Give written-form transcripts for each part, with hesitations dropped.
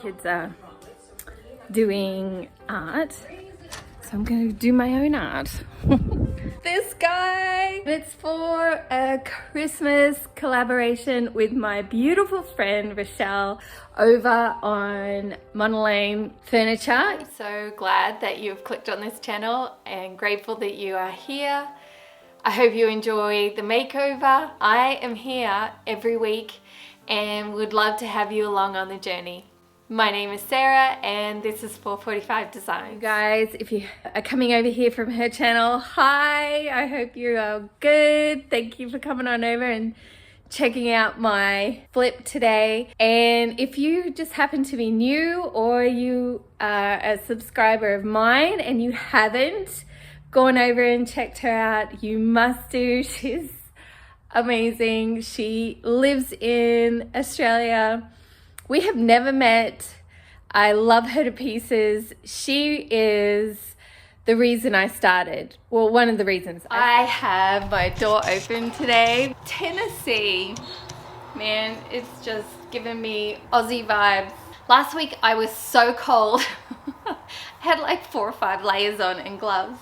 Kids are doing art, so I'm going to do my own art. This guy, it's for a Christmas collaboration with my beautiful friend Rachelle over on Monnow Lane Furniture. I'm so glad that you've clicked on this channel and grateful that you are here. I hope you enjoy the makeover. I am here every week and would love to have you along on the journey. My name is Sarah and this is 445 Design. Guys, if you are coming over here from her channel, hi, I hope you are good. Thank you for coming on over and checking out my flip today. And if you just happen to be new or you are a subscriber of mine and you haven't gone over and checked her out, you must do. She's amazing. She lives in Australia. We have never met. I love her to pieces. She is the reason I started. Well, one of the reasons. I have my door open today. Tennessee, man, it's just giving me Aussie vibes. Last week I was so cold. I had like 4 or 5 layers on and gloves.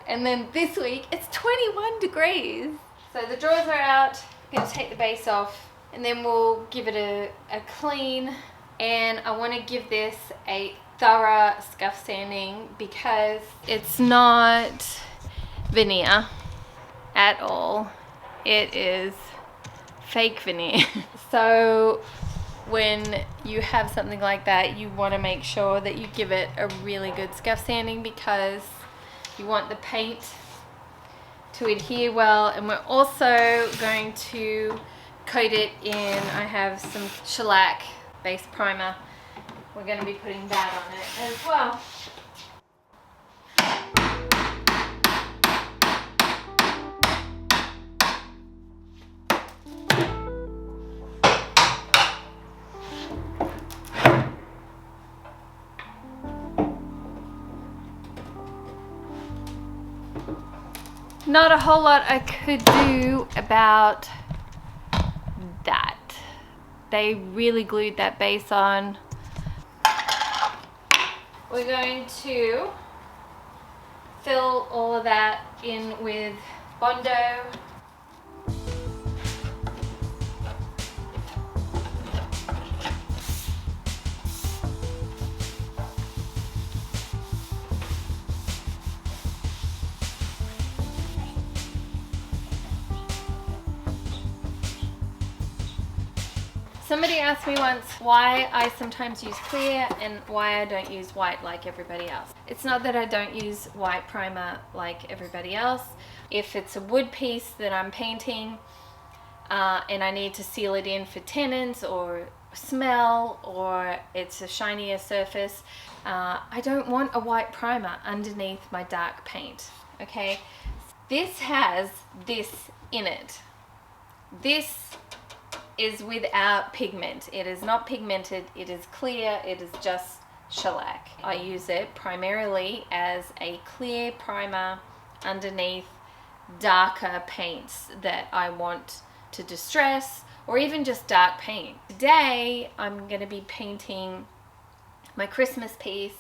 And then this week it's 21 degrees. So the drawers are out. I'm gonna take the base off and then we'll give it a clean. And I want to give this a thorough scuff sanding because it's not veneer at all. It is fake veneer. So when you have something like that, you want to make sure that you give it a really good scuff sanding because you want the paint to adhere well. And we're also going to coat it in, I have some shellac base primer. We're going to be putting that on it as well. Not a whole lot I could do about that. They really glued that base on. We're going to fill all of that in with Bondo. Somebody asked me once why I sometimes use clear and why I don't use white like everybody else. It's not that I don't use white primer like everybody else. If it's a wood piece that I'm painting and I need to seal it in for tenants or smell, or it's a shinier surface, I don't want a white primer underneath my dark paint, okay? This has this in it. This is without pigment. It is not pigmented, it is clear, it is just shellac. I use it primarily as a clear primer underneath darker paints that I want to distress or even just dark paint. Today I'm going to be painting my Christmas piece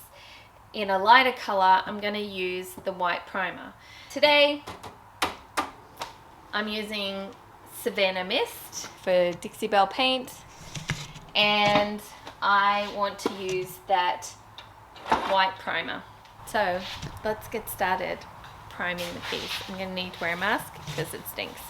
in a lighter color. I'm going to use the white primer. Today I'm using Savannah Mist for Dixie Belle paint, and I want to use that white primer. So let's get started priming the piece. I'm going to need to wear a mask because it stinks.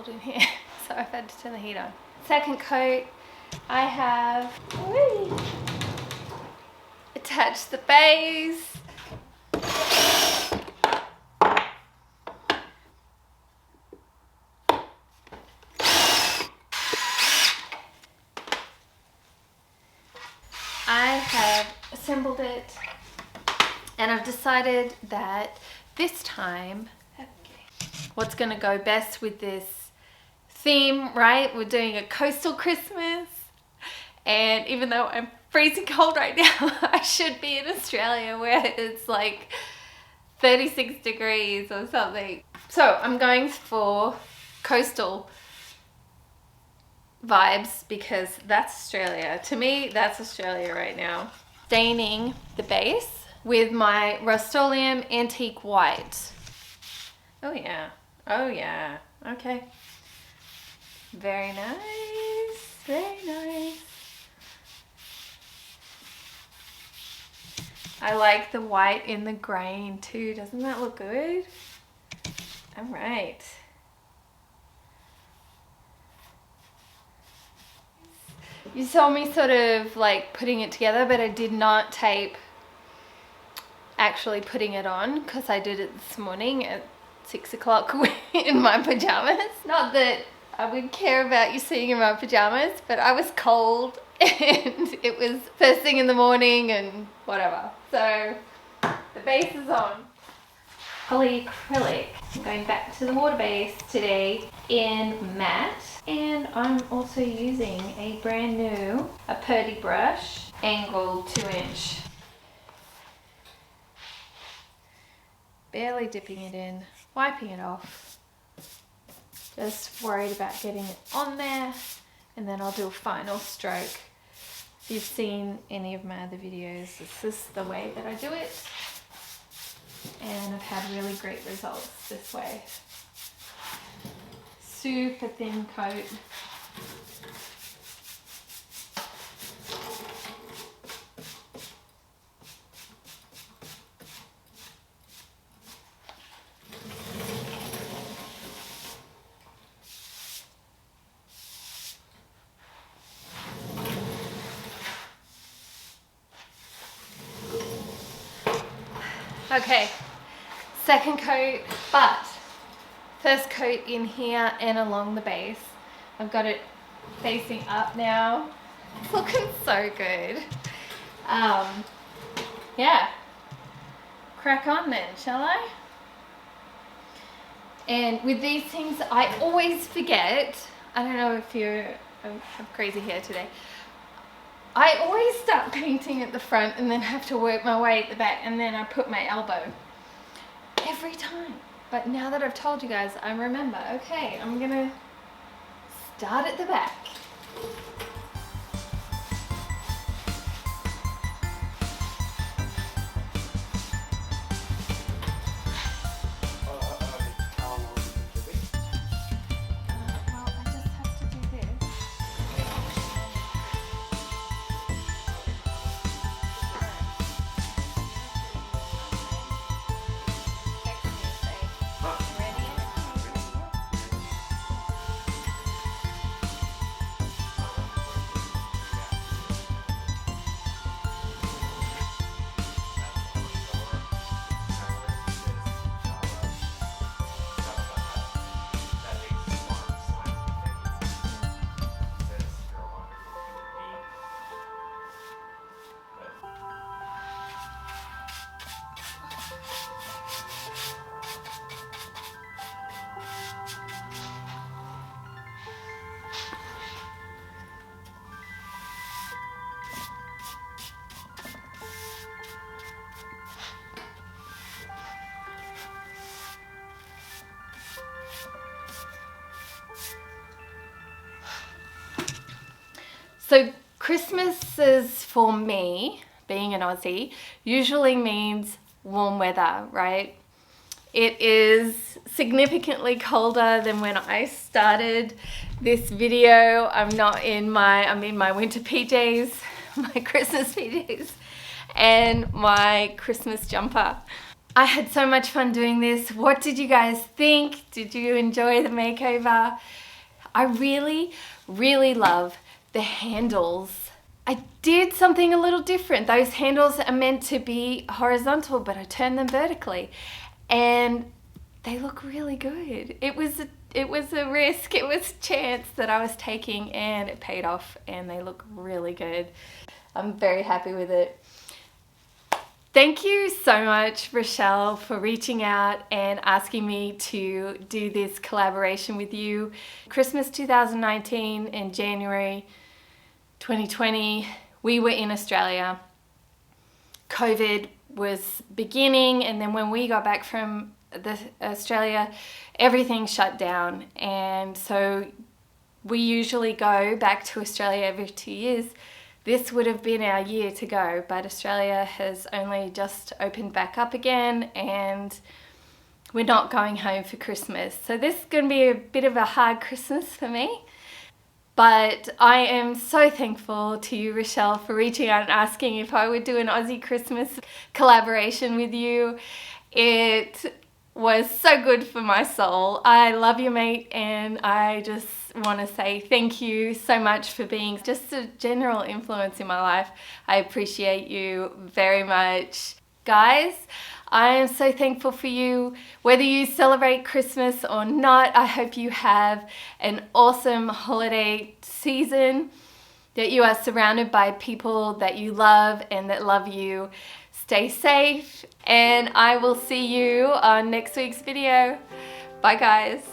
cold in here, so I've had to turn the heat on. Second coat, I have attached the base. I have assembled it, and I've decided that this time, what's going to go best with this theme, right? We're doing a coastal Christmas, and even though I'm freezing cold right now, I should be in Australia where it's like 36 degrees or something. So I'm going for coastal vibes because that's Australia. To me, that's Australia right now. Staining the base with my Rust-Oleum Antique White. Oh yeah, oh yeah, okay. Very nice, very nice. I like the white in the grain too. Doesn't that look good? All right. You saw me sort of like putting it together, but I did not tape actually putting it on because I did it this morning at 6 o'clock in my pajamas. Not that I would care about you seeing in my pajamas, but I was cold and it was first thing in the morning and whatever. So the base is on. Polyacrylic. I'm going back to the water base today in matte, and I'm also using a brand new Purdy brush, angled 2-inch. Barely dipping it in, wiping it off. Just worried about getting it on there, and then I'll do a final stroke. If you've seen any of my other videos, this is the way that I do it. And I've had really great results this way. Super thin coat. Okay, second coat, but first coat in here and along the base. I've got it facing up now. It's looking so good. Yeah, crack on then, shall I? And with these things, I always forget. I don't know if I'm crazy here today. I always start painting at the front and then have to work my way at the back, and then I put my elbow every time. But now that I've told you guys, I remember, okay, I'm gonna start at the back. So Christmases for me, being an Aussie, usually means warm weather, right? It is significantly colder than when I started this video. I'm in my winter PJs, my Christmas PJs, and my Christmas jumper. I had so much fun doing this. What did you guys think? Did you enjoy the makeover? I really, really love the handles. I did something a little different. Those handles are meant to be horizontal, but I turned them vertically and they look really good. It was a risk, it was a chance that I was taking, and it paid off, and they look really good. I'm very happy with it. Thank you so much, Rachelle, for reaching out and asking me to do this collaboration with you. Christmas 2019 and January 2020, we were in Australia. COVID was beginning, and then when we got back from Australia, everything shut down, and so we usually go back to Australia every 2 years. This would have been our year to go, but Australia has only just opened back up again, and we're not going home for Christmas. So this is going to be a bit of a hard Christmas for me. But I am so thankful to you, Rachelle, for reaching out and asking if I would do an Aussie Christmas collaboration with you. It was so good for my soul. I love you, mate, and I just want to say thank you so much for being just a general influence in my life. I appreciate you very much. Guys, I am so thankful for you. Whether you celebrate Christmas or not, I hope you have an awesome holiday season, that you are surrounded by people that you love and that love you. Stay safe, and I will see you on next week's video. Bye, guys.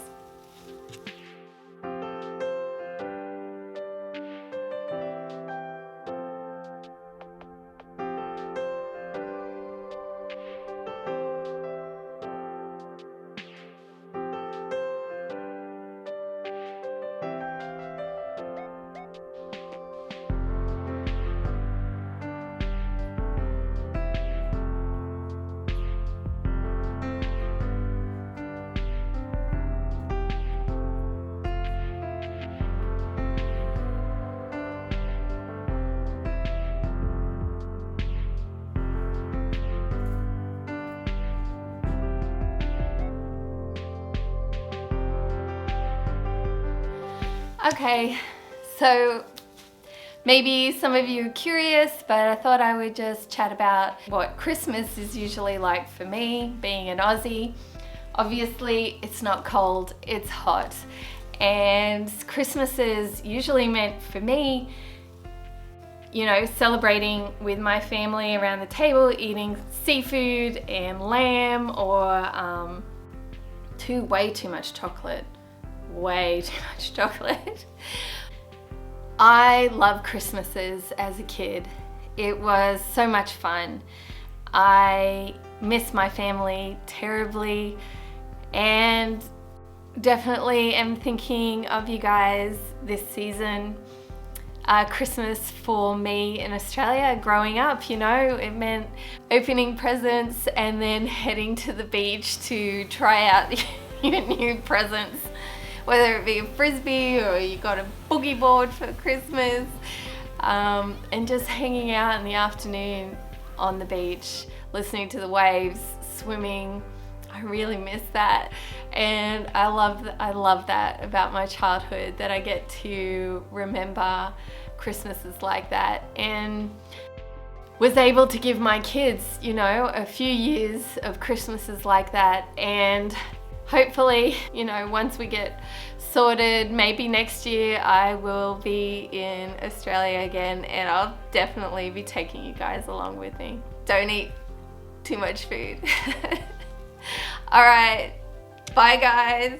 Okay, so maybe some of you are curious, but I thought I would just chat about what Christmas is usually like for me, being an Aussie. Obviously, it's not cold, it's hot. And Christmas is usually meant for me, you know, celebrating with my family around the table, eating seafood and lamb, or way too much chocolate. Way too much chocolate. I love Christmases as a kid. It was so much fun. I miss my family terribly, and definitely am thinking of you guys this season. Christmas for me in Australia growing up, you know, it meant opening presents and then heading to the beach to try out your new presents. Whether it be a frisbee or you got a boogie board for Christmas, and just hanging out in the afternoon on the beach, listening to the waves, swimming. I really miss that, and I love that about my childhood, that I get to remember Christmases like that, and was able to give my kids, you know, a few years of Christmases like that. And hopefully, you know, once we get sorted, maybe next year I will be in Australia again, and I'll definitely be taking you guys along with me. Don't eat too much food. All right, bye guys.